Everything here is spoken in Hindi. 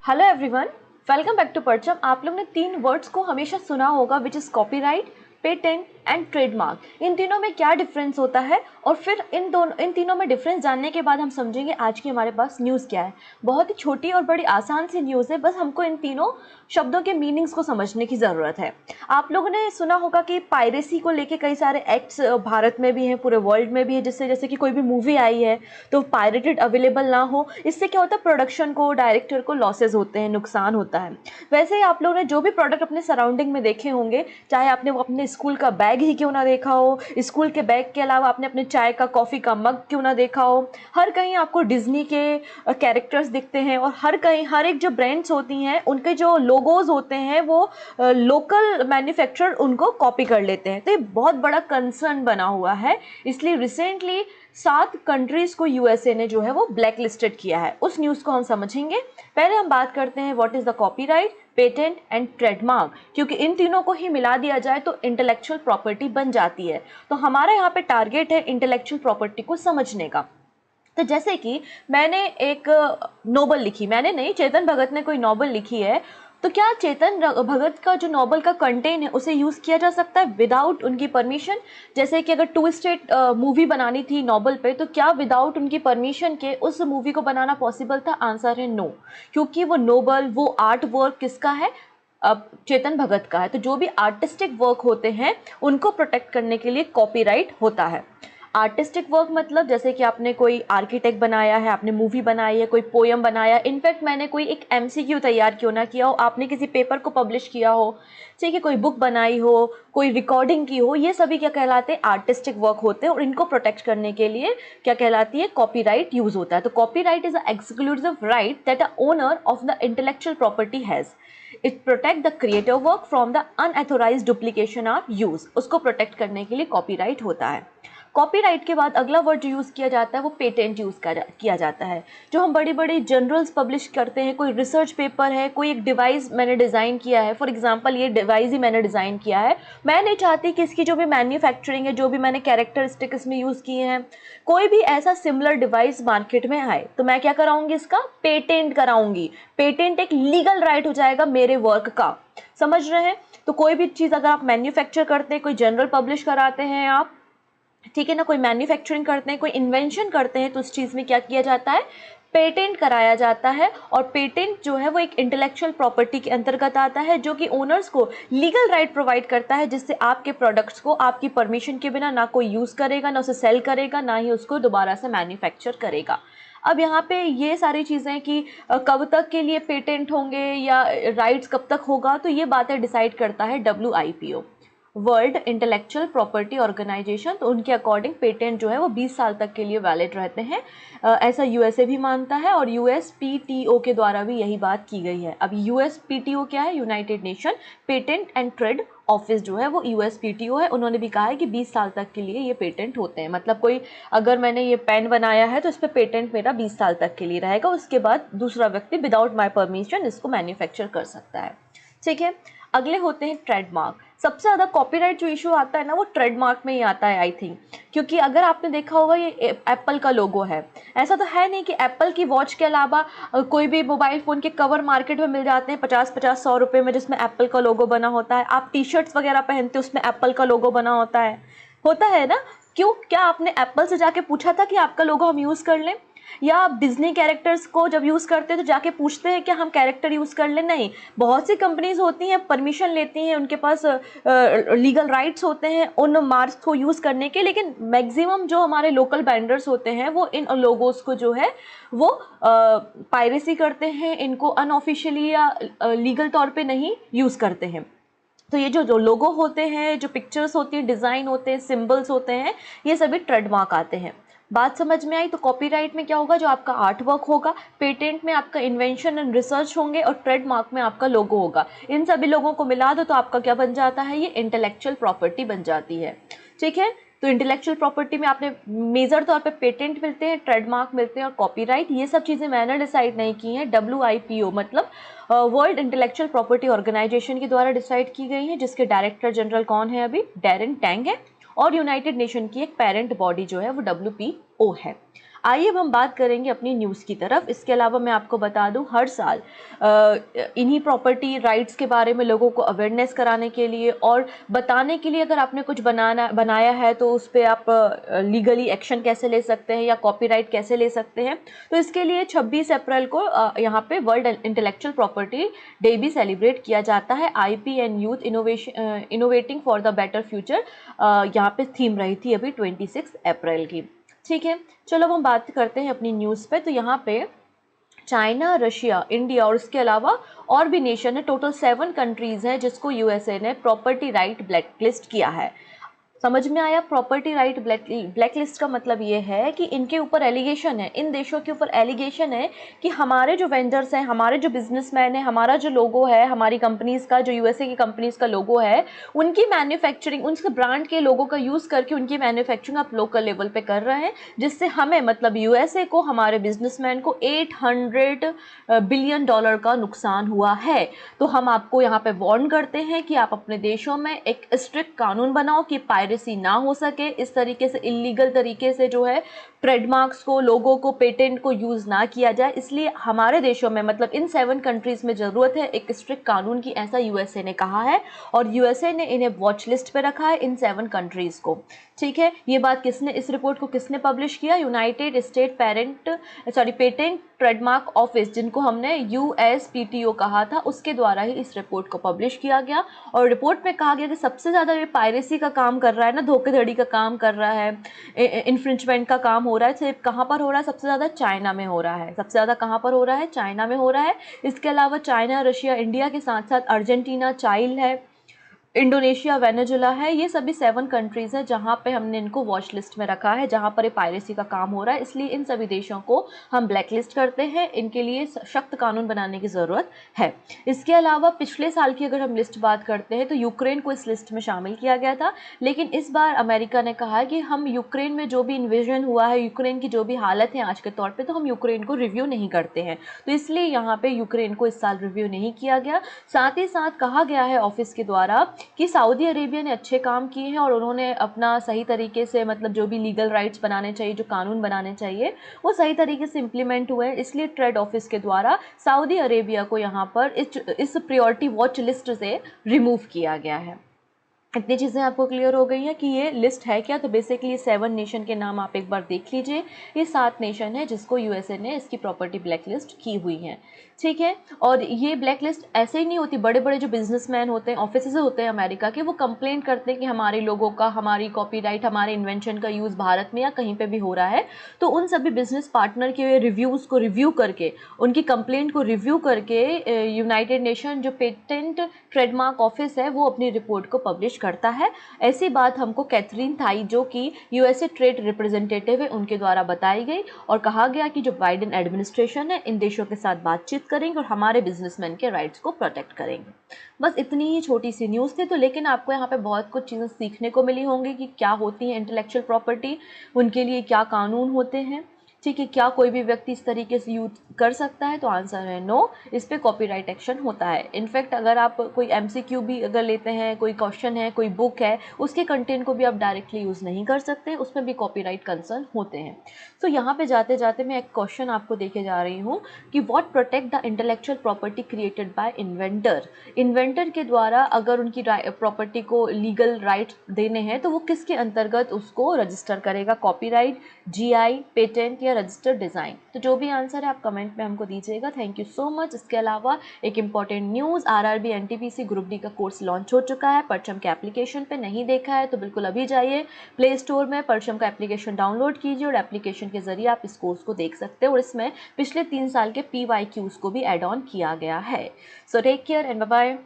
Hello everyone, welcome back to Parcham. आप लोग ने तीन वर्ड्स को हमेशा सुना होगा, which is copyright, patent and trademark. इन तीनों में क्या डिफरेंस होता है और फिर इन तीनों में डिफरेंस जानने के बाद हम समझेंगे आज की हमारे पास न्यूज़ क्या है। बहुत ही छोटी और बड़ी आसान सी न्यूज़ है, बस हमको इन तीनों शब्दों के मीनिंग्स को समझने की ज़रूरत है। आप लोगों ने सुना होगा कि पायरेसी को लेके कई सारे एक्ट्स भारत में भी हैं, पूरे वर्ल्ड में भी है, जिससे जैसे कि कोई भी मूवी आई है तो पायरेटेड अवेलेबल ना हो, इससे क्या होता है, प्रोडक्शन को, डायरेक्टर को लॉसेज होते हैं, नुकसान होता है। वैसे ही आप लोगों ने जो भी प्रोडक्ट अपने सराउंडिंग में देखे होंगे, चाहे आपने वो अपने स्कूल का बैग ही क्यों ना देखा हो, स्कूल के बैग के अलावा आपने अपने चाय का, कॉफ़ी का मग क्यों ना देखा हो, हर कहीं आपको डिज्नी के कैरेक्टर्स दिखते हैं और हर कहीं हर एक जो ब्रांड्स होती हैं उनके जो लोगोज होते हैं वो लोकल मैन्युफैक्चरर उनको कॉपी कर लेते हैं। तो ये बहुत बड़ा कंसर्न बना हुआ है, इसलिए रिसेंटली 7 कंट्रीज़ को यूएसए ने जो है वो ब्लैक लिस्टेड किया है। उस न्यूज़ को हम समझेंगे। पहले हम बात करते हैं what is the copyright, patent and trademark, क्योंकि इन तीनों को ही मिला दिया जाए तो इंटेलेक्चुअल प्रॉपर्टी बन जाती है। तो हमारा यहाँ पे टारगेट है इंटेलेक्चुअल प्रॉपर्टी को समझने का। तो जैसे कि मैंने एक नोवेल लिखी, मैंने नहीं, चेतन भगत ने कोई नोवेल लिखी है, तो क्या चेतन भगत का जो नॉवल का कंटेंट है उसे यूज़ किया जा सकता है विदाउट उनकी परमिशन? जैसे कि अगर टू स्टेट मूवी बनानी थी नॉवल पे, तो क्या विदाउट उनकी परमिशन के उस मूवी को बनाना पॉसिबल था? आंसर है नो, क्योंकि वो नोवेल, वो आर्ट वर्क किसका है? अब चेतन भगत का है। तो जो भी आर्टिस्टिक वर्क होते हैं उनको प्रोटेक्ट करने के लिए कॉपीराइट होता है। आर्टिस्टिक वर्क मतलब जैसे कि आपने कोई आर्किटेक्ट बनाया है, आपने मूवी बनाई है, कोई पोयम बनाया, इनफैक्ट मैंने कोई एक एमसीक्यू तैयार क्यों ना किया हो, आपने किसी पेपर को पब्लिश किया हो, ठीक है, कोई बुक बनाई हो, कोई रिकॉर्डिंग की हो, ये सभी क्या कहलाते हैं? आर्टिस्टिक वर्क होते हैं और इनको प्रोटेक्ट करने के लिए क्या कहलाती है? कॉपीराइट यूज होता है। तो copyright is a exclusive right that a owner of the intellectual property has. It protect the creative work from the unauthorized duplication or use. उसको प्रोटेक्ट करने के लिए कॉपीराइट होता है। कॉपीराइट के बाद अगला वर्ड जो यूज़ किया जाता है वो पेटेंट यूज़ किया जाता है। जो हम बड़ी बड़ी जर्नल्स पब्लिश करते हैं, कोई रिसर्च पेपर है, कोई एक डिवाइस मैंने डिज़ाइन किया है, फॉर एग्जांपल ये डिवाइस ही मैंने डिज़ाइन किया है, मैं नहीं चाहती कि इसकी जो भी मैन्युफैक्चरिंग है, जो भी मैंने कैरेक्टरिस्टिक इसमें यूज़ किए हैं, कोई भी ऐसा सिमिलर डिवाइस मार्केट में आए, तो मैं क्या कराऊंगी? इसका पेटेंट कराऊंगी। पेटेंट एक लीगल राइट हो जाएगा मेरे वर्क का। समझ रहे हैं? तो कोई भी चीज़ अगर आप मैन्युफैक्चर करते हैं, कोई जर्नल पब्लिश कराते हैं आप, ठीक है ना, कोई मैन्युफैक्चरिंग करते हैं, कोई इन्वेंशन करते हैं, तो उस चीज़ में क्या किया जाता है? पेटेंट कराया जाता है। और पेटेंट जो है वो एक इंटेलेक्चुअल प्रॉपर्टी के अंतर्गत आता है, जो कि ओनर्स को लीगल राइट प्रोवाइड करता है, जिससे आपके प्रोडक्ट्स को आपकी परमिशन के बिना ना कोई यूज़ करेगा, ना उसे सेल करेगा, ना ही उसको दोबारा से मैन्युफैक्चर करेगा। अब यहाँ पे ये सारी चीज़ें कि कब तक के लिए पेटेंट होंगे या राइट्स कब तक होगा, तो ये बातें डिसाइड करता है WIPO, world intellectual property organization. तो उनके अकॉर्डिंग पेटेंट जो है वो 20 साल तक के लिए वैलिड रहते हैं। ऐसा यूएसए भी मानता है और USPTO के द्वारा भी यही बात की गई है। अब USPTO क्या है? United nation patent and trade office जो है वो USPTO है। उन्होंने भी कहा है कि 20 साल तक के लिए ये पेटेंट होते हैं। मतलब कोई अगर मैंने ये पेन बनाया है तो इस पर पेटेंट मेरा 20 साल तक के लिए रहेगा, उसके बाद दूसरा व्यक्ति विदाउट माई परमिशन इसको मैन्युफैक्चर कर सकता है। ठीक है, अगले होते हैं ट्रेडमार्क। सबसे ज़्यादा कॉपीराइट जो इशू आता है ना वो ट्रेडमार्क में ही आता है, आई थिंक, क्योंकि अगर आपने देखा होगा ये एप्पल का लोगो है। ऐसा तो है नहीं कि एप्पल की वॉच के अलावा कोई भी मोबाइल फ़ोन के कवर मार्केट में मिल जाते हैं 50-50-100 रुपये में, जिसमें एप्पल का लोगो बना होता है। आप टी शर्ट्स वगैरह पहनते हो उसमें एप्पल का लोगो बना होता है ना? क्यों? क्या आपने एप्पल से जाके पूछा था कि आपका लोगो हम यूज़ कर लें? या आप डिज्नी कैरेक्टर्स को जब यूज़ करते हैं तो जाके पूछते हैं कि हम कैरेक्टर यूज़ कर लें? नहीं। बहुत सी कंपनीज होती हैं, परमिशन लेती हैं, उनके पास लीगल राइट्स होते हैं उन मार्क्स को यूज़ करने के, लेकिन मैक्सिमम जो हमारे लोकल बैंडर्स होते हैं वो इन लोगोस को जो है वो पायरेसी करते हैं, इनको अनऑफिशियली या लीगल तौर पे नहीं यूज़ करते हैं। तो ये जो लोगो होते हैं, जो पिक्चर्स होती हैं, डिज़ाइन होते हैं, सिंबल्स होते हैं, ये सभी ट्रेडमार्क आते हैं। बात समझ में आई? तो कॉपीराइट में क्या होगा? जो आपका आर्ट वर्क होगा, पेटेंट में आपका इन्वेंशन एंड रिसर्च होंगे और ट्रेडमार्क में आपका लोगो होगा। इन सभी लोगों को मिला दो तो आपका क्या बन जाता है? ये इंटेलेक्चुअल प्रॉपर्टी बन जाती है। ठीक है, तो इंटेलेक्चुअल प्रॉपर्टी में आपने मेजर तौर पे पेटेंट मिलते हैं, ट्रेडमार्क मिलते हैं और कॉपीराइट। ये सब चीज़ें मैंने डिसाइड नहीं की हैं, WIPO मतलब वर्ल्ड इंटेलेक्चुअल प्रॉपर्टी ऑर्गेनाइजेशन के द्वारा डिसाइड की गई हैं, जिसके डायरेक्टर जनरल कौन है? अभी डैरेन टैंग है। और यूनाइटेड नेशन की एक पेरेंट बॉडी जो है वो WPO है। आइए अब हम बात करेंगे अपनी न्यूज़ की तरफ। इसके अलावा मैं आपको बता दूं, हर साल इन्हीं प्रॉपर्टी राइट्स के बारे में लोगों को अवेयरनेस कराने के लिए और बताने के लिए, अगर आपने कुछ बनाया है तो उस पर आप लीगली एक्शन कैसे ले सकते हैं या कॉपीराइट कैसे ले सकते हैं। तो इसके लिए 26 अप्रैल को यहाँ पे वर्ल्ड इंटेलेक्चुअल प्रॉपर्टी डे भी सेलिब्रेट किया जाता है। IP and youth innovating for the better future यहाँ पे थीम रही थी अभी 26 अप्रैल की। ठीक है, चलो अब हम बात करते हैं अपनी न्यूज़ पे। तो यहाँ पे चाइना, रशिया, इंडिया और इसके अलावा और भी नेशन है, टोटल 7 कंट्रीज हैं जिसको USA ने प्रॉपर्टी राइट ब्लैक लिस्ट किया है। समझ में आया? प्रॉपर्टी राइट ब्लैक लिस्ट का मतलब ये है कि इनके ऊपर एलिगेशन है, इन देशों के ऊपर एलिगेशन है कि हमारे जो वेंडर्स हैं, हमारे जो बिजनेसमैन हैं, हमारा जो लोगो है, हमारी कंपनीज का, जो USA की कंपनीज का लोगो है, उनकी मैन्युफैक्चरिंग, उनके ब्रांड के लोगो का यूज़ करके उनकी मैन्युफैक्चरिंग आप लोकल लेवल पे कर रहे हैं, जिससे हमें मतलब USA को, हमारे बिजनेसमैन को $800 बिलियन का नुकसान हुआ है। तो हम आपको यहाँ पे वार्न करते हैं कि आप अपने देशों में एक स्ट्रिक्ट कानून बनाओ कि पायरेसी ना हो सके, इस तरीके से इलीगल तरीके से जो है ट्रेडमार्क्स को, लोगों को, पेटेंट को यूज़ ना किया जाए। इसलिए हमारे देशों में मतलब इन 7 कंट्रीज में ज़रूरत है एक स्ट्रिक्ट कानून की, ऐसा USA ने कहा है और USA ने इन्हें वॉच लिस्ट पे रखा है, इन 7 कंट्रीज़ को। ठीक है, ये बात किसने, इस रिपोर्ट को किसने पब्लिश किया? United state patent trademark office, जिनको हमने USPTO कहा था, उसके द्वारा ही इस रिपोर्ट को पब्लिश किया गया। और रिपोर्ट में कहा गया कि सबसे ज़्यादा ये पायरेसी का काम कर रहा है ना, धोखाधड़ी का काम कर रहा है, इन्फ्रिंचमेंट का काम हो रहा है, सिर्फ कहाँ पर हो रहा है? सबसे ज़्यादा चाइना में हो रहा है। सबसे ज़्यादा कहाँ पर हो रहा है? चाइना में हो रहा है। इसके अलावा चाइना, रशिया, इंडिया के साथ साथ अर्जेंटीना, चाइल है, इंडोनेशिया, वेनेजुला है, ये सभी 7 कंट्रीज़ हैं जहाँ पे हमने इनको वॉच लिस्ट में रखा है, जहाँ पर ये पायरेसी का काम हो रहा है। इसलिए इन सभी देशों को हम ब्लैक लिस्ट करते हैं, इनके लिए सख्त कानून बनाने की ज़रूरत है। इसके अलावा पिछले साल की अगर हम लिस्ट बात करते हैं तो यूक्रेन को इस लिस्ट में शामिल किया गया था, लेकिन इस बार अमेरिका ने कहा है कि हम यूक्रेन में जो भी इन्वेजन हुआ है, यूक्रेन की जो भी हालत है आज के तौर पर, तो हम यूक्रेन को रिव्यू नहीं करते हैं। तो इसलिए यहाँ पर यूक्रेन को इस साल रिव्यू नहीं किया गया। साथ ही साथ कहा गया है ऑफिस के द्वारा कि सऊदी अरेबिया ने अच्छे काम किए हैं और उन्होंने अपना सही तरीके से मतलब जो भी लीगल राइट्स बनाने चाहिए, जो कानून बनाने चाहिए, वो सही तरीके से इम्प्लीमेंट हुए हैं। इसलिए ट्रेड ऑफिस के द्वारा सऊदी अरेबिया को यहाँ पर इस प्रायोरिटी वॉच लिस्ट से रिमूव किया गया है। इतनी चीज़ें आपको क्लियर हो गई हैं कि ये लिस्ट है क्या। तो बेसिकली 7 नेशन के नाम आप एक बार देख लीजिए। ये 7 नेशन है जिसको USA ने इसकी प्रॉपर्टी ब्लैक लिस्ट की हुई है। ठीक है, और ये ब्लैक लिस्ट ऐसे ही नहीं होती, बड़े बड़े जो बिजनेसमैन होते हैं, ऑफिस होते हैं अमेरिका के, वो कंप्लेन करते हैं कि हमारे लोगों का, हमारी कॉपीराइट, हमारे इन्वेंशन का यूज़ भारत में या कहीं पे भी हो रहा है। तो उन सभी बिजनेस पार्टनर के रिव्यूज़ को रिव्यू करके, उनकी कंप्लेंट को रिव्यू करके यूनाइटेड नेशन जो पेटेंट ट्रेडमार्क ऑफिस है वो अपनी रिपोर्ट को पब्लिश करता है। ऐसी बात हमको कैथरीन थाई, जो कि USA ट्रेड रिप्रेजेंटेटिव है, उनके द्वारा बताई गई और कहा गया कि जो बाइडेन एडमिनिस्ट्रेशन है इन देशों के साथ बातचीत करेंगे और हमारे बिजनेसमैन के राइट्स को प्रोटेक्ट करेंगे। बस इतनी ही छोटी सी न्यूज़ थी। तो लेकिन आपको यहाँ पे बहुत कुछ चीज़ें सीखने को मिली होंगी कि क्या होती है इंटेलेक्चुअल प्रॉपर्टी, उनके लिए क्या कानून होते हैं। ठीक है, क्या कोई भी व्यक्ति इस तरीके से यूज कर सकता है? तो आंसर है नो, इस पे कॉपीराइट एक्शन होता है। इनफैक्ट अगर आप कोई MCQ भी अगर लेते हैं, कोई क्वेश्चन है, कोई बुक है, उसके कंटेंट को भी आप डायरेक्टली यूज़ नहीं कर सकते, उसमें भी कॉपीराइट कंसर्न होते हैं। तो यहाँ पे जाते जाते मैं एक क्वेश्चन आपको देके जा रही हूँ कि what protect the intellectual property created by inventor. Inventor के द्वारा अगर उनकी प्रॉपर्टी को लीगल राइट देने हैं तो वो किसके अंतर्गत उसको रजिस्टर करेगा? कॉपीराइट, GI, पेटेंट या रजिस्टर्ड डिज़ाइन? तो जो भी आंसर है आप कमेंट में हमको दीजिएगा। Thank you so much. इसके अलावा एक important news, RRB NTPC group D का कोर्स लॉन्च हो चुका है। परचम के एप्लीकेशन पे नहीं देखा है तो बिल्कुल अभी जाइए प्ले स्टोर में, परचम का एप्लीकेशन डाउनलोड कीजिए और एप्लीकेशन के जरिए आप इस कोर्स को देख सकते हो और इसमें पिछले 3 साल के PYQs को भी एड ऑन किया गया है। So take care and bye bye.